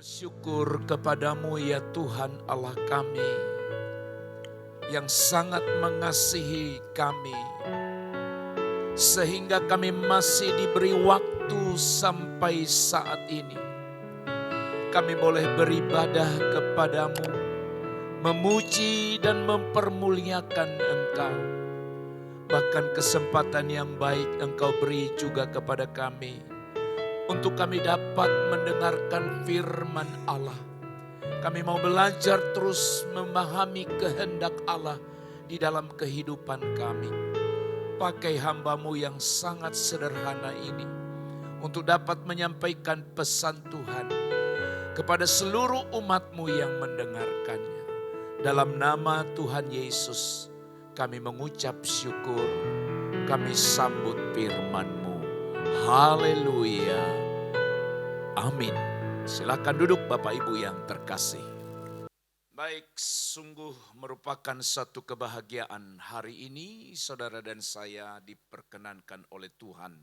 Syukur kepadamu ya Tuhan Allah kami yang sangat mengasihi kami sehingga kami masih diberi waktu sampai saat ini. Kami boleh beribadah kepadamu, memuji dan mempermuliakan Engkau. Bahkan kesempatan yang baik Engkau beri juga kepada kami untuk kami dapat mendengarkan firman Allah. Kami mau belajar terus memahami kehendak Allah di dalam kehidupan kami. Pakai hamba-Mu yang sangat sederhana ini untuk dapat menyampaikan pesan Tuhan kepada seluruh umat-Mu yang mendengarkannya. Dalam nama Tuhan Yesus kami mengucap syukur, kami sambut firman-Mu. Haleluya. Amin. Silakan duduk Bapak Ibu yang terkasih. Baik, sungguh merupakan satu kebahagiaan hari ini saudara dan saya diperkenankan oleh Tuhan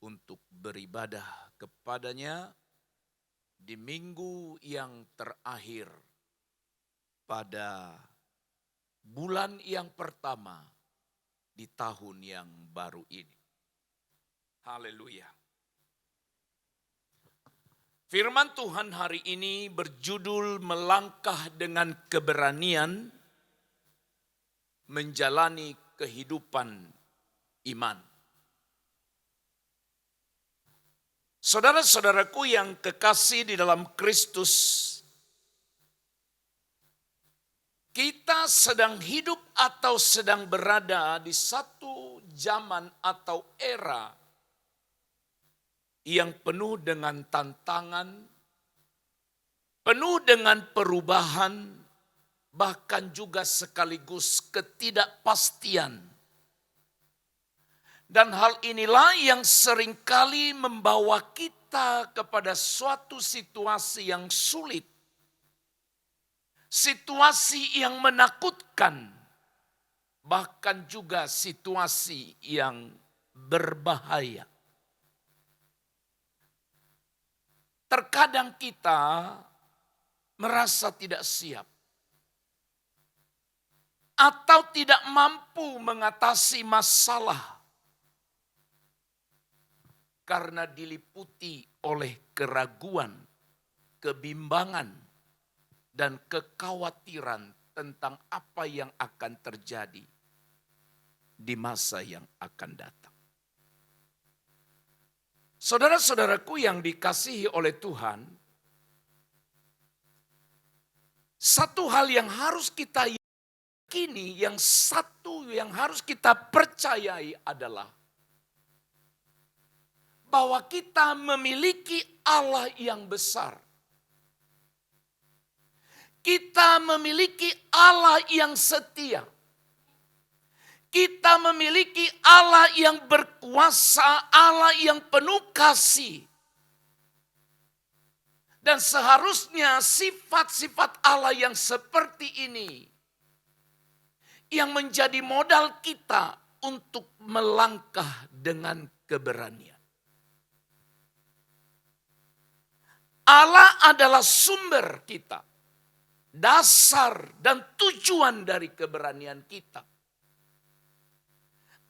untuk beribadah kepadanya di minggu yang terakhir pada bulan yang pertama di tahun yang baru ini. Haleluya. Firman Tuhan hari ini berjudul melangkah dengan keberanian menjalani kehidupan iman. Saudara-saudaraku yang kekasih di dalam Kristus, kita sedang hidup atau sedang berada di satu zaman atau era yang penuh dengan tantangan, penuh dengan perubahan, bahkan juga sekaligus ketidakpastian. Dan hal inilah yang seringkali membawa kita kepada suatu situasi yang sulit, situasi yang menakutkan, bahkan juga situasi yang berbahaya. Terkadang kita merasa tidak siap atau tidak mampu mengatasi masalah karena diliputi oleh keraguan, kebimbangan, dan kekhawatiran tentang apa yang akan terjadi di masa yang akan datang. Saudara-saudaraku yang dikasihi oleh Tuhan, satu hal yang harus kita yakini, yang harus kita percayai adalah bahwa kita memiliki Allah yang besar. Kita memiliki Allah yang setia. Kita memiliki Allah yang berkuasa, Allah yang penuh kasih. Dan seharusnya sifat-sifat Allah yang seperti ini yang menjadi modal kita untuk melangkah dengan keberanian. Allah adalah sumber kita, dasar dan tujuan dari keberanian kita.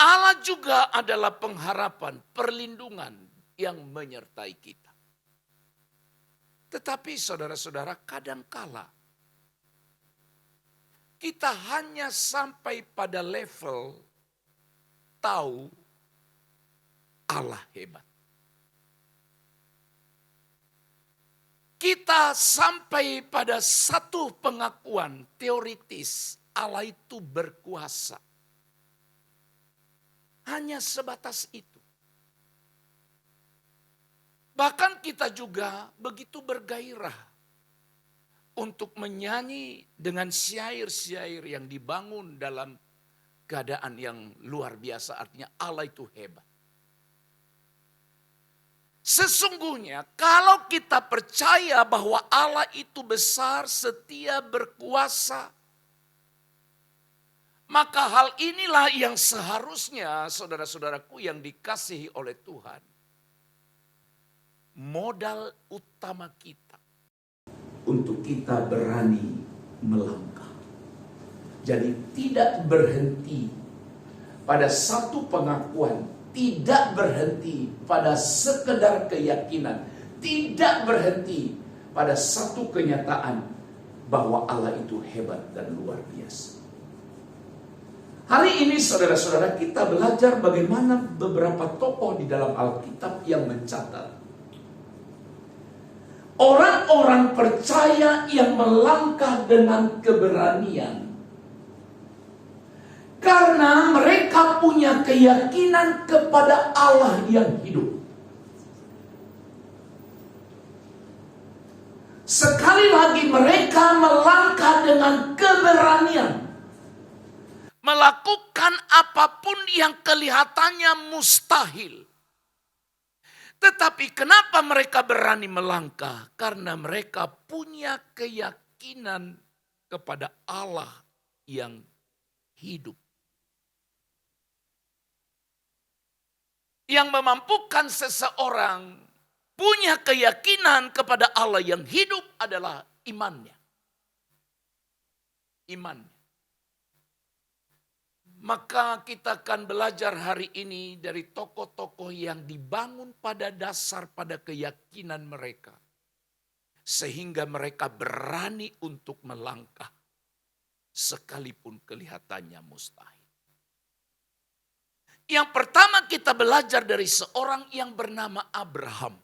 Allah juga adalah pengharapan, perlindungan yang menyertai kita. Tetapi saudara-saudara, kadangkala kita hanya sampai pada level tahu Allah hebat. Kita sampai pada satu pengakuan teoritis, Allah itu berkuasa. Hanya sebatas itu. Bahkan kita juga begitu bergairah untuk menyanyi dengan syair-syair yang dibangun dalam keadaan yang luar biasa. Artinya Allah itu hebat. Sesungguhnya kalau kita percaya bahwa Allah itu besar, setia, berkuasa, maka hal inilah yang seharusnya saudara-saudaraku yang dikasihi oleh Tuhan. Modal utama kita untuk kita berani melangkah. Jadi tidak berhenti pada satu pengakuan, tidak berhenti pada sekedar keyakinan, tidak berhenti pada satu kenyataan bahwa Allah itu hebat dan luar biasa. Hari ini saudara-saudara, kita belajar bagaimana beberapa tokoh di dalam Alkitab yang mencatat orang-orang percaya yang melangkah dengan keberanian karena mereka punya keyakinan kepada Allah yang hidup. Sekali lagi mereka melangkah dengan keberanian, melakukan apapun yang kelihatannya mustahil. Tetapi kenapa mereka berani melangkah? Karena mereka punya keyakinan kepada Allah yang hidup. Yang memampukan seseorang punya keyakinan kepada Allah yang hidup adalah imannya. Imannya. Maka kita akan belajar hari ini dari tokoh-tokoh yang dibangun pada dasar pada keyakinan mereka. Sehingga mereka berani untuk melangkah. Sekalipun kelihatannya mustahil. Yang pertama kita belajar dari seorang yang bernama Abraham.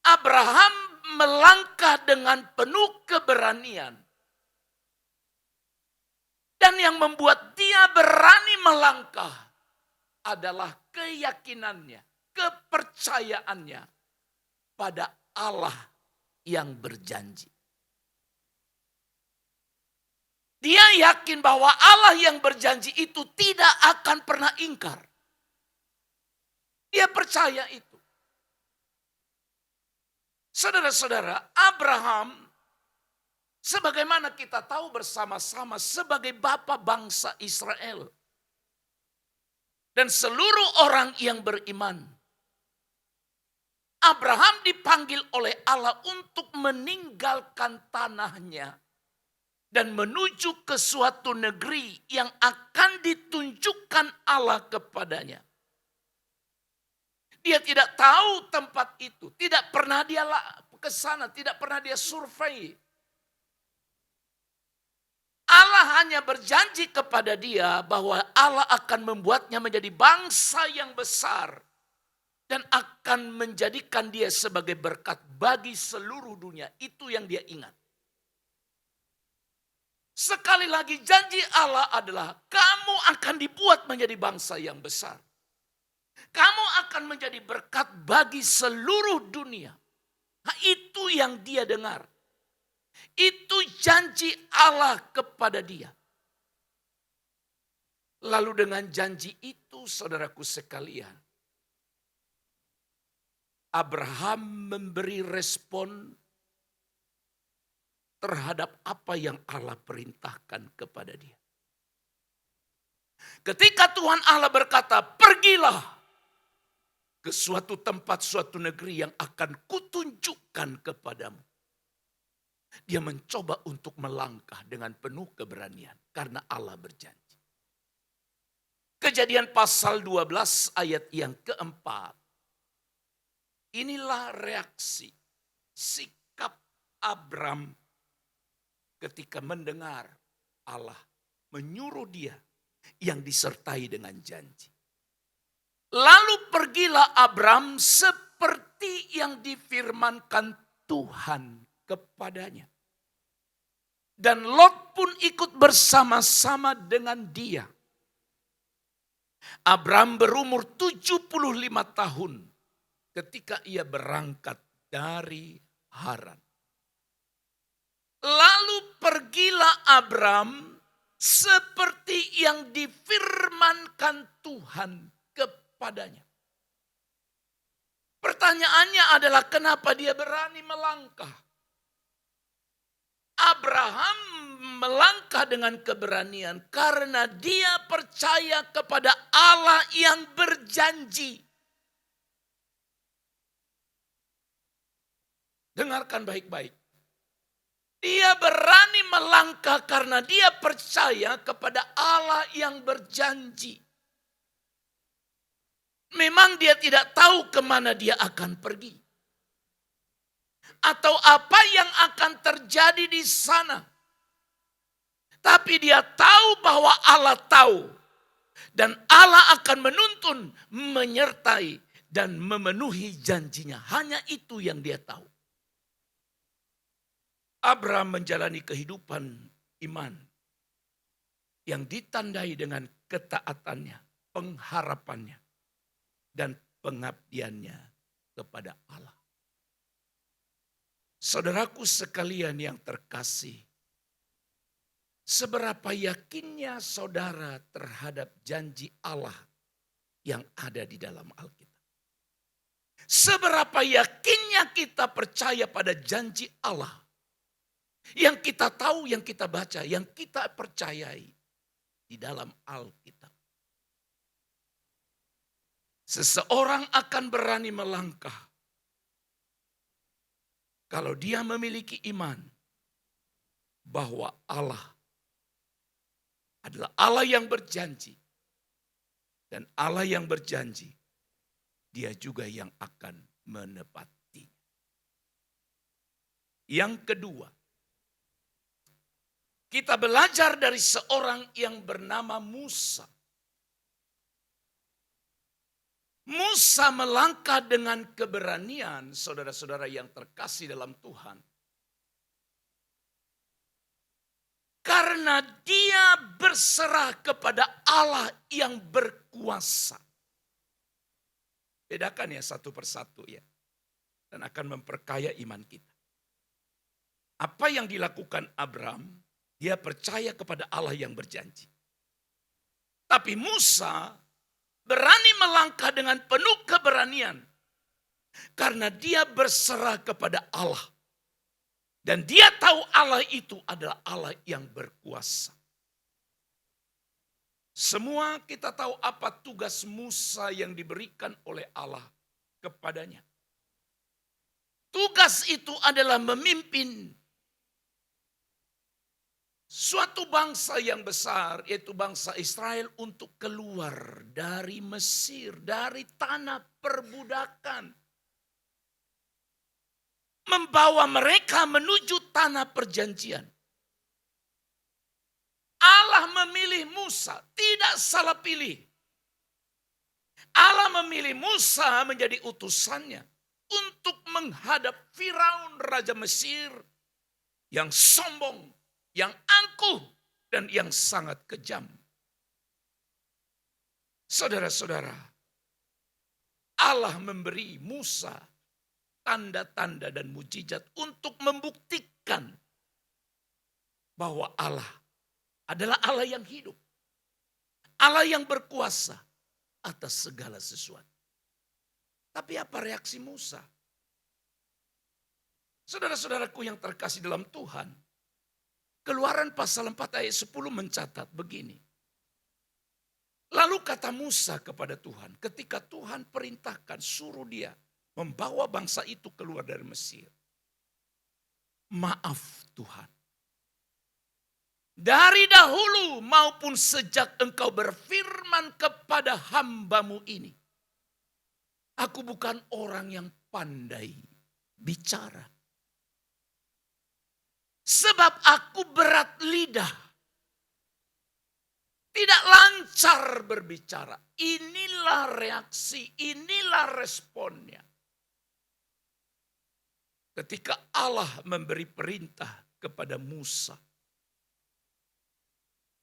Abraham melangkah dengan penuh keberanian. Dan yang membuat dia berani melangkah adalah keyakinannya, kepercayaannya pada Allah yang berjanji. Dia yakin bahwa Allah yang berjanji itu tidak akan pernah ingkar. Dia percaya itu. Saudara-saudara, Abraham sebagaimana kita tahu bersama-sama sebagai bapa bangsa Israel. Dan seluruh orang yang beriman. Abraham dipanggil oleh Allah untuk meninggalkan tanahnya. Dan menuju ke suatu negeri yang akan ditunjukkan Allah kepadanya. Dia tidak tahu tempat itu. Tidak pernah dia ke sana, tidak pernah dia survei. Allah hanya berjanji kepada dia bahwa Allah akan membuatnya menjadi bangsa yang besar. Dan akan menjadikan dia sebagai berkat bagi seluruh dunia. Itu yang dia ingat. Sekali lagi janji Allah adalah kamu akan dibuat menjadi bangsa yang besar. Kamu akan menjadi berkat bagi seluruh dunia. Nah, itu yang dia dengar. Itu janji Allah kepada dia. Lalu dengan janji itu saudaraku sekalian. Abraham memberi respon terhadap apa yang Allah perintahkan kepada dia. Ketika Tuhan Allah berkata, pergilah ke suatu tempat, suatu negeri yang akan kutunjukkan kepadamu. Dia mencoba untuk melangkah dengan penuh keberanian karena Allah berjanji. Kejadian pasal 12 ayat yang keempat. Inilah reaksi, sikap Abram ketika mendengar Allah menyuruh dia yang disertai dengan janji. Lalu pergilah Abram seperti yang difirmankan Tuhan kepadanya. Dan Lot pun ikut bersama-sama dengan dia. Abram berumur 75 tahun ketika ia berangkat dari Haran. Lalu pergilah Abram seperti yang difirmankan Tuhan kepadanya. Pertanyaannya adalah kenapa dia berani melangkah? Abraham melangkah dengan keberanian karena dia percaya kepada Allah yang berjanji. Dengarkan baik-baik. Dia berani melangkah karena dia percaya kepada Allah yang berjanji. Memang dia tidak tahu kemana dia akan pergi. Atau apa yang akan terjadi di sana. Tapi dia tahu bahwa Allah tahu. Dan Allah akan menuntun, menyertai, dan memenuhi janjinya. Hanya itu yang dia tahu. Abraham menjalani kehidupan iman yang ditandai dengan ketaatannya, pengharapannya, dan pengabdiannya kepada Allah. Saudaraku sekalian yang terkasih, seberapa yakinnya saudara terhadap janji Allah yang ada di dalam Alkitab? Seberapa yakinnya kita percaya pada janji Allah yang kita tahu, yang kita baca, yang kita percayai di dalam Alkitab? Seseorang akan berani melangkah kalau dia memiliki iman bahwa Allah adalah Allah yang berjanji. Dan Allah yang berjanji, dia juga yang akan menepati. Yang kedua, kita belajar dari seorang yang bernama Musa. Musa melangkah dengan keberanian, saudara-saudara yang terkasih dalam Tuhan. Karena dia berserah kepada Allah yang berkuasa. Bedakan ya satu persatu ya. Dan akan memperkaya iman kita. Apa yang dilakukan Abraham, dia percaya kepada Allah yang berjanji. Tapi Musa berani melangkah dengan penuh keberanian. Karena dia berserah kepada Allah. Dan dia tahu Allah itu adalah Allah yang berkuasa. Semua kita tahu apa tugas Musa yang diberikan oleh Allah kepadanya. Tugas itu adalah memimpin suatu bangsa yang besar, yaitu bangsa Israel, untuk keluar dari Mesir, dari tanah perbudakan. Membawa mereka menuju tanah perjanjian. Allah memilih Musa, tidak salah pilih. Allah memilih Musa menjadi utusannya untuk menghadap Firaun, Raja Mesir, yang sombong, yang angkuh, dan yang sangat kejam. Saudara-saudara, Allah memberi Musa tanda-tanda dan mujizat untuk membuktikan bahwa Allah adalah Allah yang hidup. Allah yang berkuasa atas segala sesuatu. Tapi apa reaksi Musa? Saudara-saudaraku yang terkasih dalam Tuhan, Keluaran pasal 4 ayat 10 mencatat begini. Lalu kata Musa kepada Tuhan, ketika Tuhan perintahkan suruh dia membawa bangsa itu keluar dari Mesir. Maaf Tuhan. Dari dahulu maupun sejak engkau berfirman kepada hamba-Mu ini. Aku bukan orang yang pandai bicara. Sebab aku berat lidah. Tidak lancar berbicara. Inilah reaksi, inilah responnya. Ketika Allah memberi perintah kepada Musa.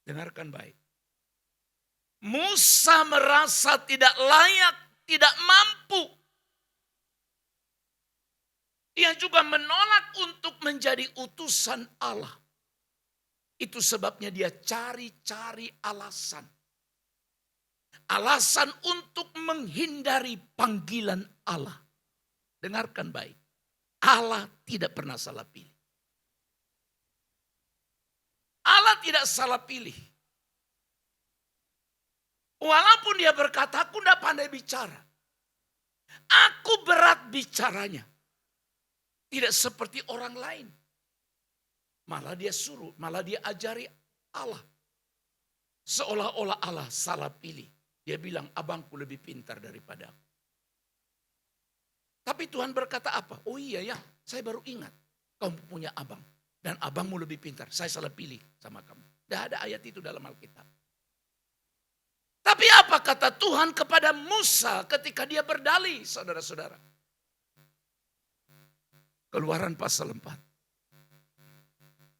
Dengarkan baik. Musa merasa tidak layak, tidak mampu. Dia juga menolak untuk menjadi utusan Allah. Itu sebabnya dia cari-cari alasan. Alasan untuk menghindari panggilan Allah. Dengarkan baik. Allah tidak pernah salah pilih. Allah tidak salah pilih. Walaupun dia berkata, aku tidak pandai bicara. Aku berat bicaranya. Tidak seperti orang lain. Malah dia suruh, malah dia ajari Allah. Seolah-olah Allah salah pilih. Dia bilang, abangku lebih pintar daripada aku. Tapi Tuhan berkata apa? Oh iya ya, saya baru ingat. Kamu punya abang. Dan abangmu lebih pintar. Saya salah pilih sama kamu. Tidak ada ayat itu dalam Alkitab. Tapi apa kata Tuhan kepada Musa ketika dia berdalih, saudara-saudara? Keluaran pasal 4.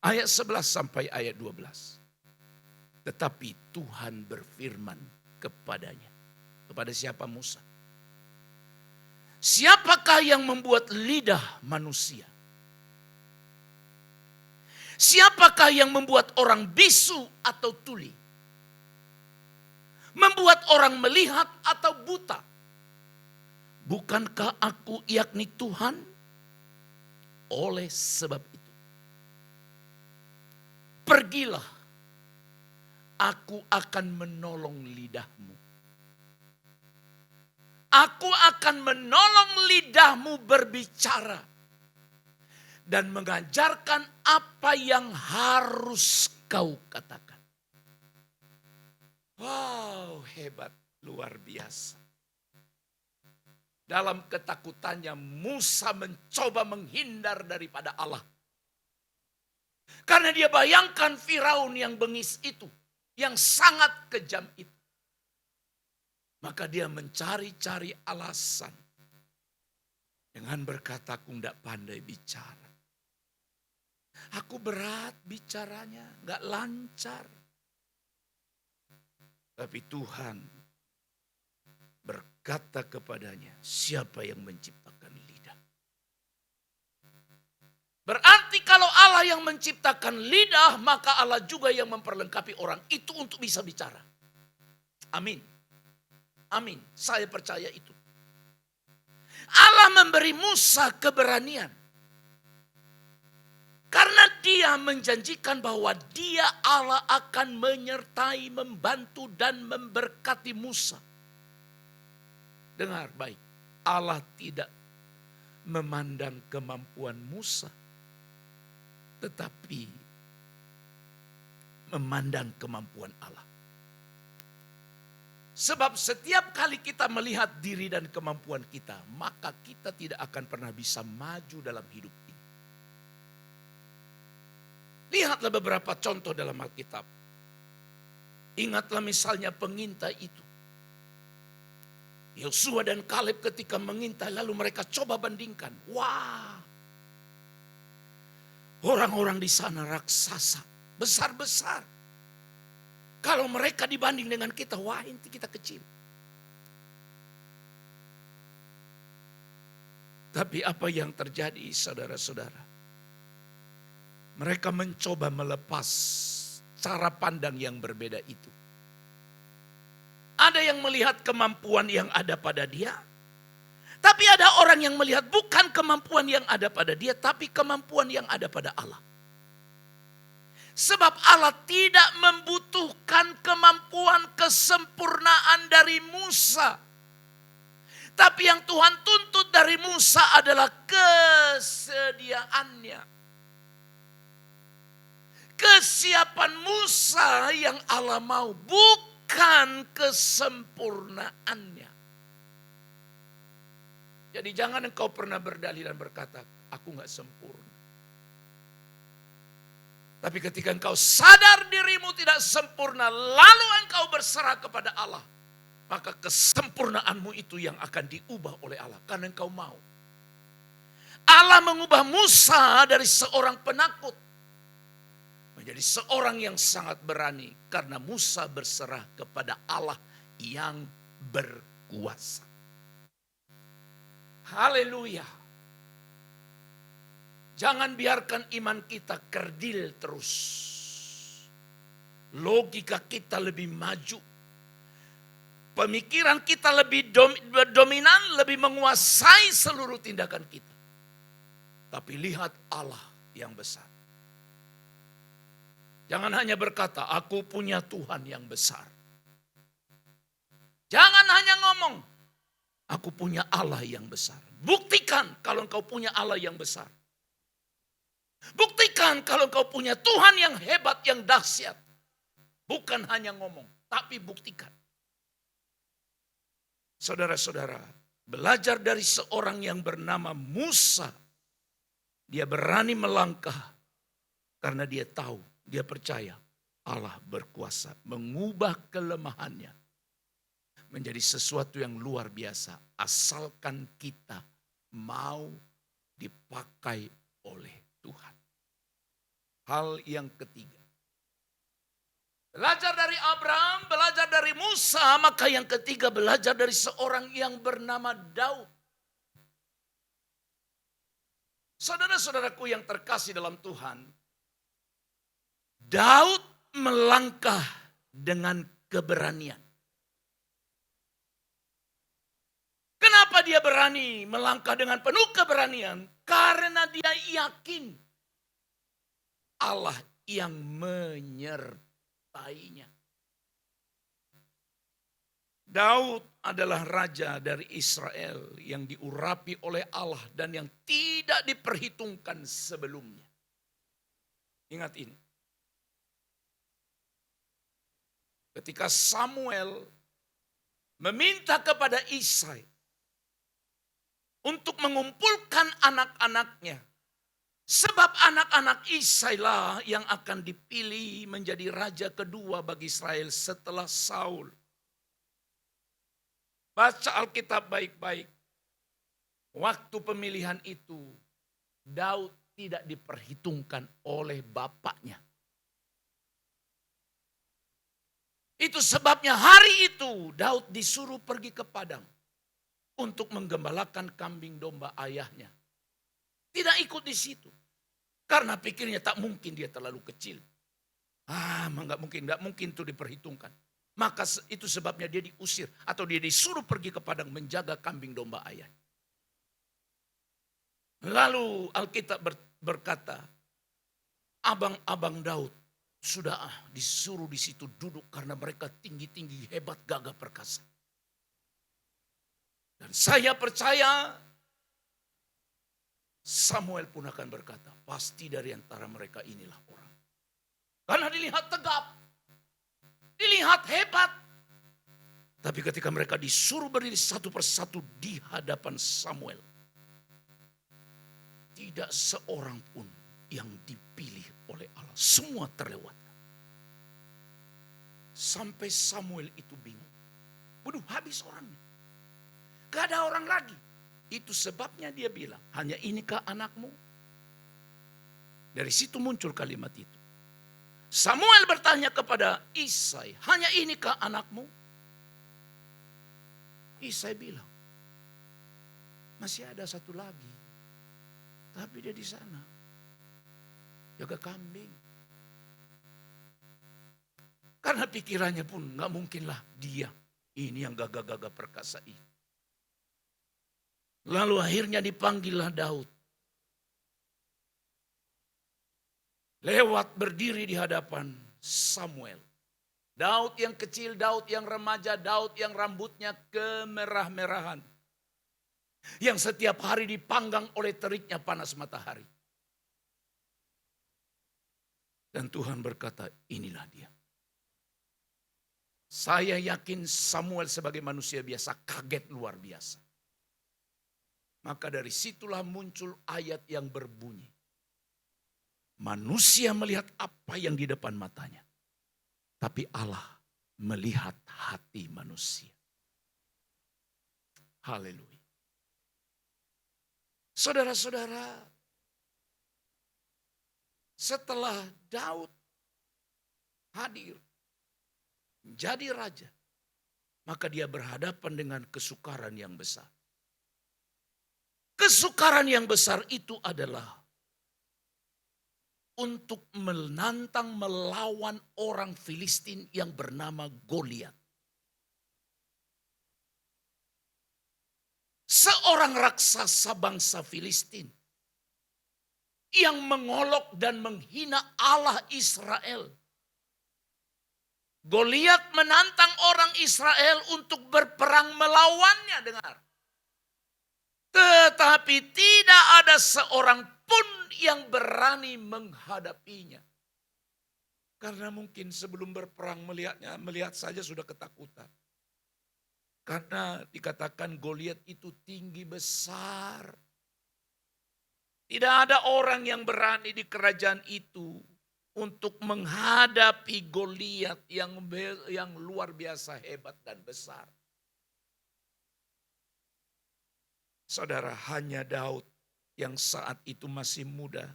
Ayat 11 sampai ayat 12. Tetapi Tuhan berfirman kepadanya. Kepada siapa? Musa. Siapakah yang membuat lidah manusia? Siapakah yang membuat orang bisu atau tuli? Membuat orang melihat atau buta? Bukankah aku yakni Tuhan? Oleh sebab itu, pergilah, aku akan menolong lidahmu. Aku akan menolong lidahmu berbicara dan mengajarkan apa yang harus kau katakan. Wow, hebat, luar biasa. Dalam ketakutannya Musa mencoba menghindar daripada Allah. Karena dia bayangkan Firaun yang bengis itu, yang sangat kejam itu. Maka dia mencari-cari alasan. Dengan berkata, aku tidak pandai bicara. Aku berat bicaranya, gak lancar. Tapi Tuhan berkata kepadanya, siapa yang menciptakan lidah? Berarti kalau Allah yang menciptakan lidah, maka Allah juga yang memperlengkapi orang itu untuk bisa bicara. Amin. Amin. Saya percaya itu. Allah memberi Musa keberanian. Karena dia menjanjikan bahwa dia Allah akan menyertai, membantu dan memberkati Musa. Dengar baik, Allah tidak memandang kemampuan Musa, tetapi memandang kemampuan Allah. Sebab setiap kali kita melihat diri dan kemampuan kita, maka kita tidak akan pernah bisa maju dalam hidup ini. Lihatlah beberapa contoh dalam Alkitab. Ingatlah misalnya pengintai itu. Yosua dan Kaleb ketika mengintai lalu mereka coba bandingkan. Wah, orang-orang di sana raksasa, besar-besar. Kalau mereka dibanding dengan kita, wah inti kita kecil. Tapi apa yang terjadi saudara-saudara? Mereka mencoba melepas cara pandang yang berbeda itu. Ada yang melihat kemampuan yang ada pada dia. Tapi ada orang yang melihat bukan kemampuan yang ada pada dia, tapi kemampuan yang ada pada Allah. Sebab Allah tidak membutuhkan kemampuan kesempurnaan dari Musa. Tapi yang Tuhan tuntut dari Musa adalah kesediaannya. Kesiapan Musa yang Allah mau, bukan kesempurnaannya. Jadi jangan engkau pernah berdalih dan berkata, aku gak sempurna. Tapi ketika engkau sadar dirimu tidak sempurna, lalu engkau berserah kepada Allah, maka kesempurnaanmu itu yang akan diubah oleh Allah. Karena engkau mau. Allah mengubah Musa dari seorang penakut menjadi seorang yang sangat berani. Karena Musa berserah kepada Allah yang berkuasa. Haleluya. Jangan biarkan iman kita kerdil terus. Logika kita lebih maju. Pemikiran kita lebih dominan, lebih menguasai seluruh tindakan kita. Tapi lihat Allah yang besar. Jangan hanya berkata, aku punya Tuhan yang besar. Jangan hanya ngomong, aku punya Allah yang besar. Buktikan kalau engkau punya Allah yang besar. Buktikan kalau engkau punya Tuhan yang hebat, yang dahsyat. Bukan hanya ngomong, tapi buktikan. Saudara-saudara, belajar dari seorang yang bernama Musa. Dia berani melangkah karena dia tahu, dia percaya Allah berkuasa mengubah kelemahannya menjadi sesuatu yang luar biasa. Asalkan kita mau dipakai oleh Tuhan. Hal yang ketiga. Belajar dari Abraham, belajar dari Musa, maka yang ketiga belajar dari seorang yang bernama Daud. Saudara-saudaraku yang terkasih dalam Tuhan, Daud melangkah dengan keberanian. Kenapa dia berani melangkah dengan penuh keberanian? Karena dia yakin Allah yang menyertainya. Daud adalah raja dari Israel yang diurapi oleh Allah dan yang tidak diperhitungkan sebelumnya. Ingat ini. Ketika Samuel meminta kepada Isai untuk mengumpulkan anak-anaknya. Sebab anak-anak Isai lah yang akan dipilih menjadi raja kedua bagi Israel setelah Saul. Baca Alkitab baik-baik. Waktu pemilihan itu, Daud tidak diperhitungkan oleh bapaknya. Itu sebabnya hari itu Daud disuruh pergi ke padang untuk menggembalakan kambing domba ayahnya. Tidak ikut di situ. Karena pikirnya tak mungkin dia terlalu kecil. Nggak mungkin itu diperhitungkan. Maka itu sebabnya dia diusir atau dia disuruh pergi ke padang menjaga kambing domba ayah. Lalu Alkitab berkata, abang-abang Daud sudah disuruh di situ duduk karena mereka tinggi-tinggi, hebat, gagah perkasa. Dan saya percaya Samuel pun akan berkata, pasti dari antara mereka inilah orang. Karena dilihat tegap, dilihat hebat. Tapi ketika mereka disuruh berdiri satu persatu di hadapan Samuel, tidak seorang pun yang dipilih oleh Allah. Semua terlewatkan. Sampai Samuel itu bingung. Waduh, habis orangnya. Gak ada orang lagi. Itu sebabnya dia bilang, hanya inikah anakmu? Dari situ muncul kalimat itu. Samuel bertanya kepada Isai, hanya inikah anakmu? Isai bilang, masih ada satu lagi. Tapi dia di sana. Jaga kambing. Karena pikirannya pun gak mungkinlah dia. Ini yang gagah-gagah perkasa ini. Lalu akhirnya dipanggillah Daud. Lewat berdiri di hadapan Samuel. Daud yang kecil, Daud yang remaja, Daud yang rambutnya kemerah-merahan. Yang setiap hari dipanggang oleh teriknya panas matahari. Dan Tuhan berkata, inilah dia. Saya yakin Samuel sebagai manusia biasa kaget luar biasa. Maka dari situlah muncul ayat yang berbunyi. Manusia melihat apa yang di depan matanya. Tapi Allah melihat hati manusia. Haleluya. Saudara-saudara, setelah Daud hadir menjadi raja, maka dia berhadapan dengan kesukaran yang besar. Kesukaran yang besar itu adalah untuk menantang melawan orang Filistin yang bernama Goliat. Seorang raksasa bangsa Filistin yang mengolok dan menghina Allah Israel. Goliat menantang orang Israel untuk berperang melawannya, dengar. Tetapi tidak ada seorang pun yang berani menghadapinya. Karena mungkin sebelum berperang melihat saja sudah ketakutan. Karena dikatakan Goliat itu tinggi besar. Tidak ada orang yang berani di kerajaan itu untuk menghadapi Goliat yang luar biasa hebat dan besar. Saudara, hanya Daud yang saat itu masih muda,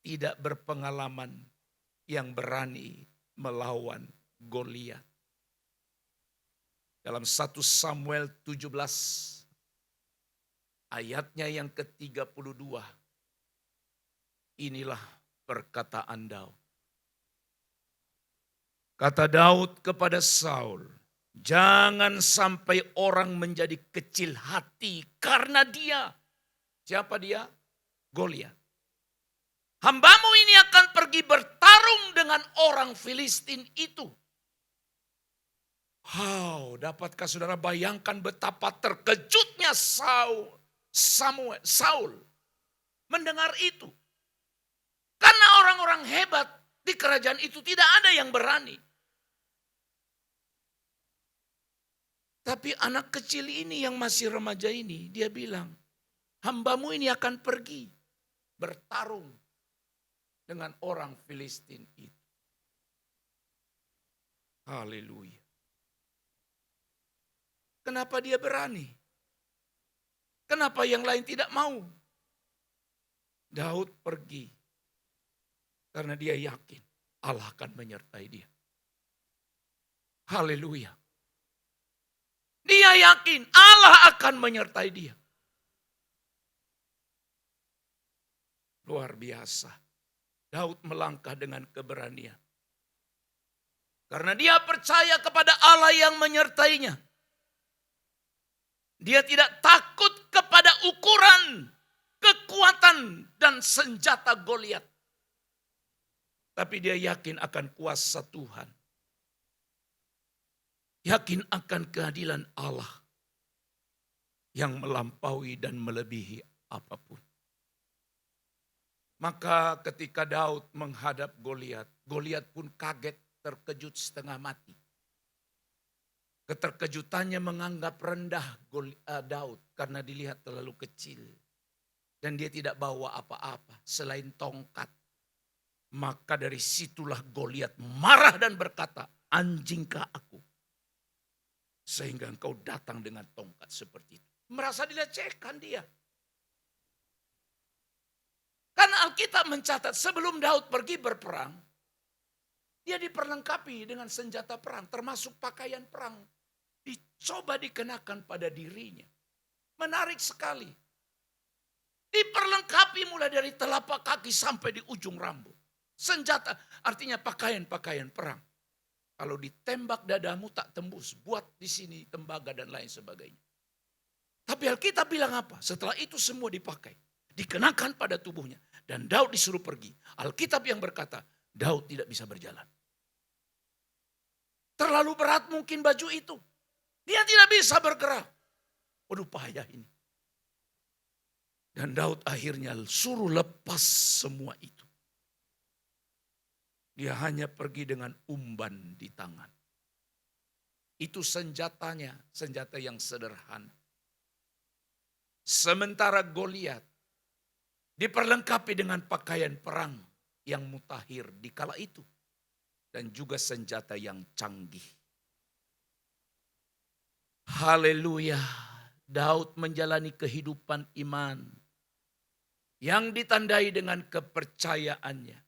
tidak berpengalaman, yang berani melawan Goliat. Dalam 1 Samuel 17 ayatnya yang ke-32, inilah perkataan Daud. Kata Daud kepada Saul, jangan sampai orang menjadi kecil hati karena dia. Siapa dia? Goliat. Hambamu ini akan pergi bertarung dengan orang Filistin itu. Dapatkah saudara bayangkan betapa terkejutnya Saul mendengar itu. Karena orang-orang hebat di kerajaan itu tidak ada yang berani. Tapi anak kecil ini yang masih remaja ini, dia bilang, hambamu ini akan pergi bertarung dengan orang Filistin itu. Haleluya. Kenapa dia berani? Kenapa yang lain tidak mau? Daud pergi karena dia yakin Allah akan menyertai dia. Haleluya. Dia yakin Allah akan menyertai dia. Luar biasa. Daud melangkah dengan keberanian. Karena dia percaya kepada Allah yang menyertainya. Dia tidak takut kepada ukuran, kekuatan, dan senjata Goliat. Tapi dia yakin akan kuasa Tuhan. Yakin akan keadilan Allah yang melampaui dan melebihi apapun. Maka ketika Daud menghadap Goliat, Goliat pun kaget, terkejut setengah mati. Keterkejutannya menganggap rendah Daud karena dilihat terlalu kecil. Dan dia tidak bawa apa-apa selain tongkat. Maka dari situlah Goliat marah dan berkata, anjingkah aku? Sehingga engkau datang dengan tongkat seperti itu. Merasa dilecehkan dia. Karena Alkitab mencatat sebelum Daud pergi berperang, dia diperlengkapi dengan senjata perang, termasuk pakaian perang. Dicoba dikenakan pada dirinya. Menarik sekali. Diperlengkapi mulai dari telapak kaki sampai di ujung rambut. Senjata artinya pakaian-pakaian perang. Kalau ditembak dadamu tak tembus, buat di sini tembaga dan lain sebagainya. Tapi Alkitab bilang apa? Setelah itu semua dipakai, dikenakan pada tubuhnya. Dan Daud disuruh pergi. Alkitab yang berkata, Daud tidak bisa berjalan. Terlalu berat mungkin baju itu. Dia tidak bisa bergerak. Waduh, payah ini. Dan Daud akhirnya suruh lepas semua itu. Dia hanya pergi dengan umban di tangan. Itu senjatanya, senjata yang sederhana. Sementara Goliat diperlengkapi dengan pakaian perang yang mutakhir di kala itu. Dan juga senjata yang canggih. Haleluya. Daud menjalani kehidupan iman yang ditandai dengan kepercayaannya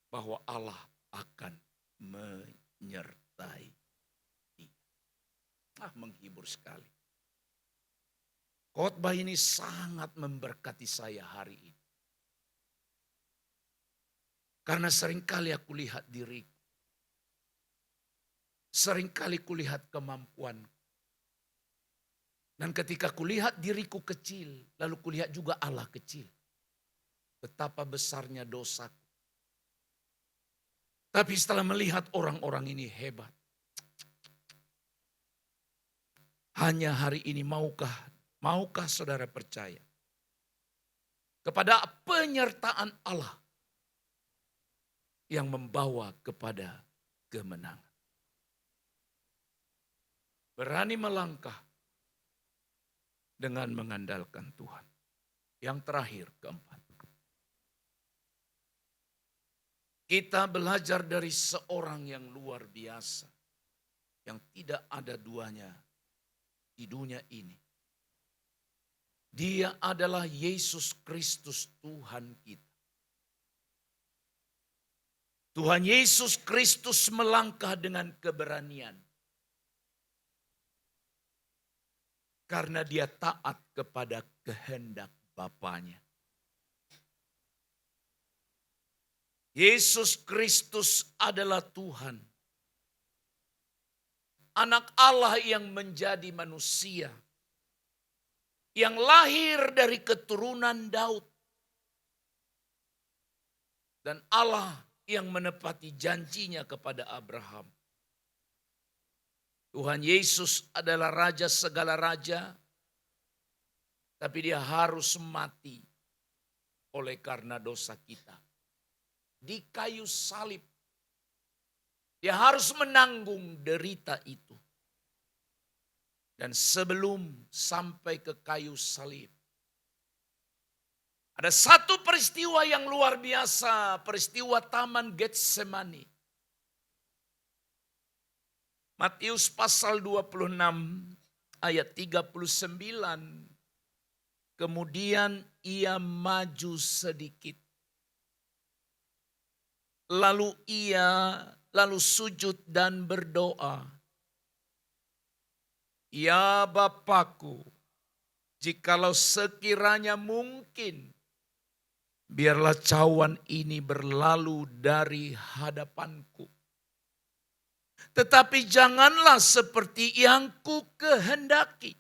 bahwa Allah akan menyertai dia. Menghibur sekali. Khotbah ini sangat memberkati saya hari ini. Karena seringkali aku lihat diriku. Seringkali kulihat kemampuanku. Dan ketika kulihat diriku kecil, lalu kulihat juga Allah kecil. Betapa besarnya dosaku. Tapi setelah melihat orang-orang ini hebat. Hanya hari ini maukah Maukah saudara percaya kepada penyertaan Allah yang membawa kepada kemenangan? Berani melangkah dengan mengandalkan Tuhan. Yang terakhir, keempat. Kita belajar dari seorang yang luar biasa, yang tidak ada duanya di dunia ini. Dia adalah Yesus Kristus Tuhan kita. Tuhan Yesus Kristus melangkah dengan keberanian. Karena dia taat kepada kehendak Bapanya. Yesus Kristus adalah Tuhan. Anak Allah yang menjadi manusia. Yang lahir dari keturunan Daud. Dan Allah yang menepati janjinya kepada Abraham. Tuhan Yesus adalah Raja segala raja, tapi dia harus mati oleh karena dosa kita. Di kayu salib, dia harus menanggung derita itu. Dan sebelum sampai ke kayu salib, ada satu peristiwa yang luar biasa, peristiwa Taman Getsemani. Matius pasal 26 ayat 39. Kemudian ia maju sedikit. Lalu sujud dan berdoa. Ya Bapakku, jikalau sekiranya mungkin, biarlah cawan ini berlalu dari hadapanku. Tetapi janganlah seperti yang ku kehendaki,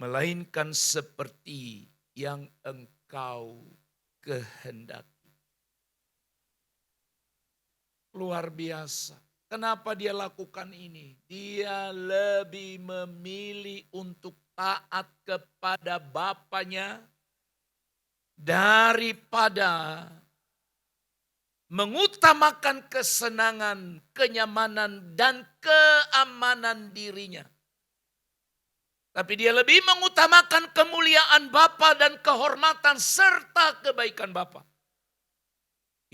melainkan seperti yang engkau kehendaki. Luar biasa. Kenapa dia lakukan ini? Dia lebih memilih untuk taat kepada Bapanya daripada mengutamakan kesenangan, kenyamanan, dan keamanan dirinya. Tapi dia lebih mengutamakan kemuliaan Bapa dan kehormatan serta kebaikan Bapa.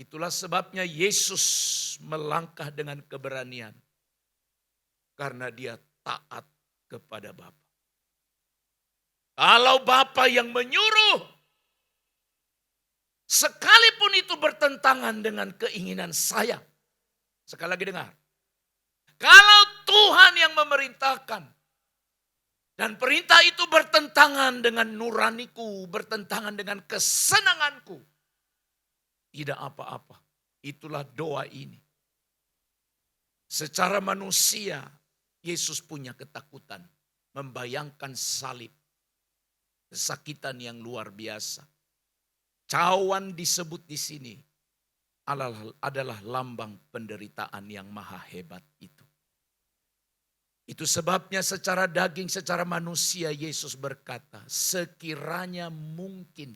Itulah sebabnya Yesus melangkah dengan keberanian. Karena dia taat kepada Bapa. Kalau Bapa yang menyuruh, sekalipun itu bertentangan dengan keinginan saya. Sekali lagi dengar. Kalau Tuhan yang memerintahkan. Dan perintah itu bertentangan dengan nuraniku. Bertentangan dengan kesenanganku. Tidak apa-apa. Itulah doa ini. Secara manusia, Yesus punya ketakutan. Membayangkan salib. Kesakitan yang luar biasa. Cawan disebut di sini adalah lambang penderitaan yang maha hebat itu. Itu sebabnya secara daging, secara manusia Yesus berkata, sekiranya mungkin,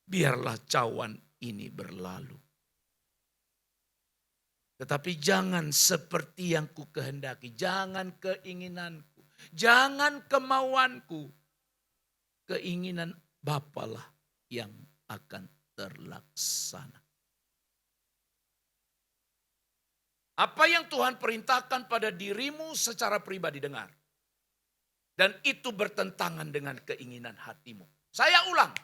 biarlah cawan ini berlalu. Tetapi jangan seperti yang ku kehendaki, jangan keinginanku, jangan kemauanku, keinginan Bapalah yang akan terlaksana. Apa yang Tuhan perintahkan pada dirimu secara pribadi dengar. Dan itu bertentangan dengan keinginan hatimu. Saya ulang.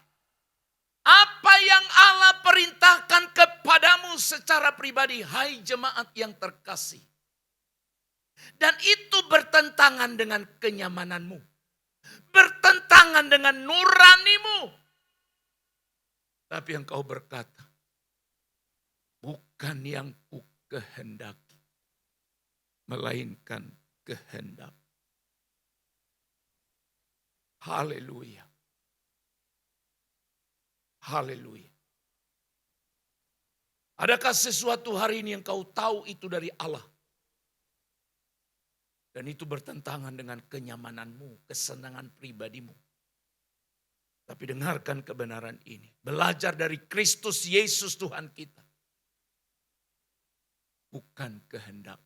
Apa yang Allah perintahkan kepadamu secara pribadi, hai jemaat yang terkasih. Dan itu bertentangan dengan kenyamananmu. Bertentangan dengan nuranimu. Tapi engkau berkata, bukan yang ku kehendaki, melainkan kehendak. Haleluya. Haleluya. Adakah sesuatu hari ini yang kau tahu itu dari Allah? Dan itu bertentangan dengan kenyamananmu, kesenangan pribadimu. Tapi dengarkan kebenaran ini. Belajar dari Kristus Yesus Tuhan kita. Bukan kehendak,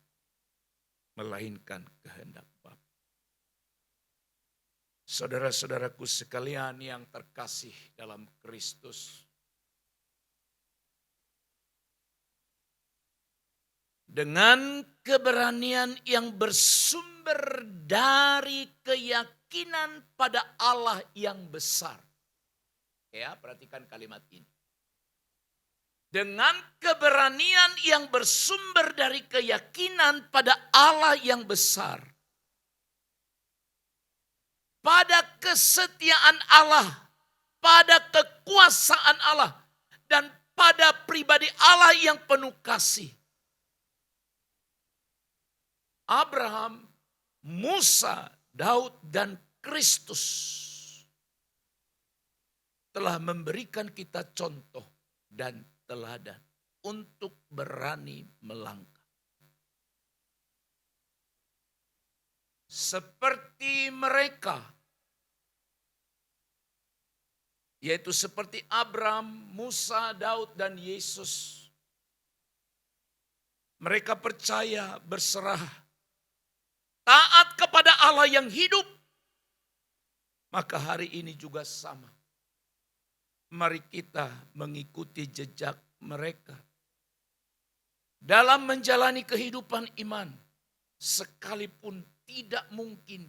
melainkan kehendak Bapa. Saudara-saudaraku sekalian yang terkasih dalam Kristus. Dengan keberanian yang bersumber dari keyakinan pada Allah yang besar. Ya, perhatikan kalimat ini. Dengan keberanian yang bersumber dari keyakinan pada Allah yang besar. Pada kesetiaan Allah, pada kekuasaan Allah, dan pada pribadi Allah yang penuh kasih. Abraham, Musa, Daud, dan Kristus telah memberikan kita contoh dan teladan untuk berani melangkah. Seperti mereka, yaitu seperti Abraham, Musa, Daud, dan Yesus. Mereka percaya, berserah, taat kepada Allah yang hidup. Maka hari ini juga sama. Mari kita mengikuti jejak mereka. Dalam menjalani kehidupan iman. Sekalipun tidak mungkin.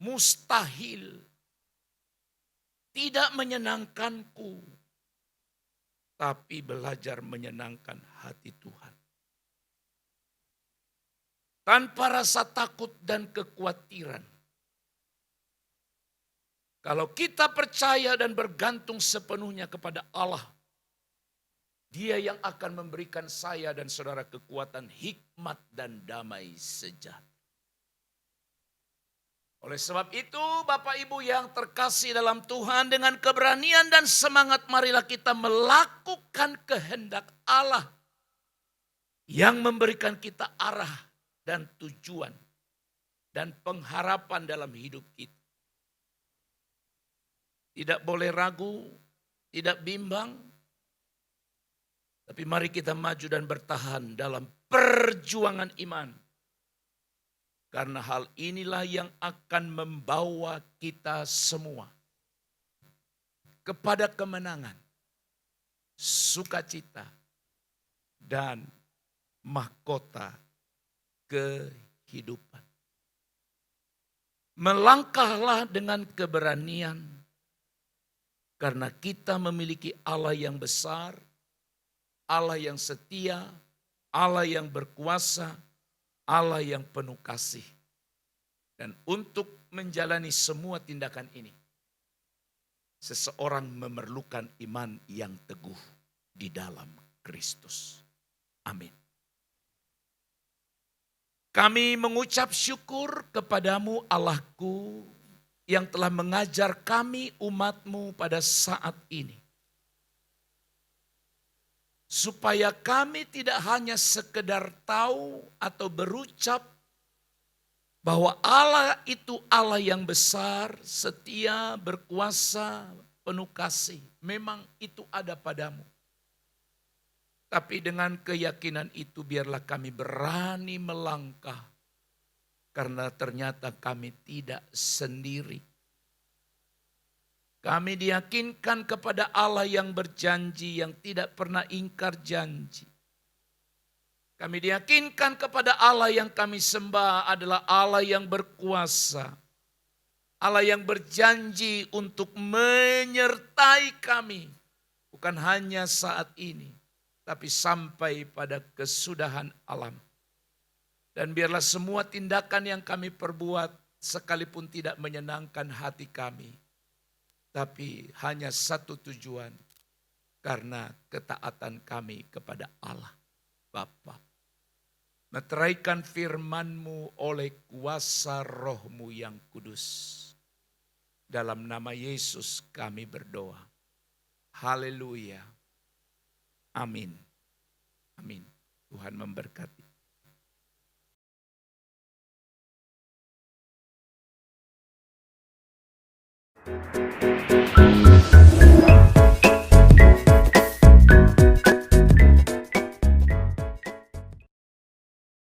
Mustahil. Tidak menyenangkanku. Tapi belajar menyenangkan hati Tuhan. Tanpa rasa takut dan kekhawatiran. Kalau kita percaya dan bergantung sepenuhnya kepada Allah. Dia yang akan memberikan saya dan saudara kekuatan, hikmat dan damai sejahtera. Oleh sebab itu Bapak Ibu yang terkasih dalam Tuhan, dengan keberanian dan semangat marilah kita melakukan kehendak Allah. Yang memberikan kita arah dan tujuan dan pengharapan dalam hidup kita. Tidak boleh ragu, tidak bimbang. Tapi mari kita maju dan bertahan dalam perjuangan iman. Karena hal inilah yang akan membawa kita semua kepada kemenangan, sukacita, dan mahkota kehidupan. Melangkahlah dengan keberanian karena kita memiliki Allah yang besar, Allah yang setia, Allah yang berkuasa, Allah yang penuh kasih. Dan untuk menjalani semua tindakan ini, seseorang memerlukan iman yang teguh di dalam Kristus. Amin. Kami mengucap syukur kepadamu Allahku yang telah mengajar kami umat-Mu pada saat ini. Supaya kami tidak hanya sekedar tahu atau berucap bahwa Allah itu Allah yang besar, setia, berkuasa, penuh kasih. Memang itu ada padamu. Tapi dengan keyakinan itu biarlah kami berani melangkah. Karena ternyata kami tidak sendiri. Kami diyakinkan kepada Allah yang berjanji, yang tidak pernah ingkar janji. Kami diyakinkan kepada Allah yang kami sembah adalah Allah yang berkuasa. Allah yang berjanji untuk menyertai kami. Bukan hanya saat ini, tapi sampai pada kesudahan alam. Dan biarlah semua tindakan yang kami perbuat sekalipun tidak menyenangkan hati kami. Tapi hanya satu tujuan, karena ketaatan kami kepada Allah Bapa. Meteraikan firman-Mu oleh kuasa Roh-Mu yang kudus. Dalam nama Yesus kami berdoa. Haleluya. Amin. Amin. Tuhan memberkati.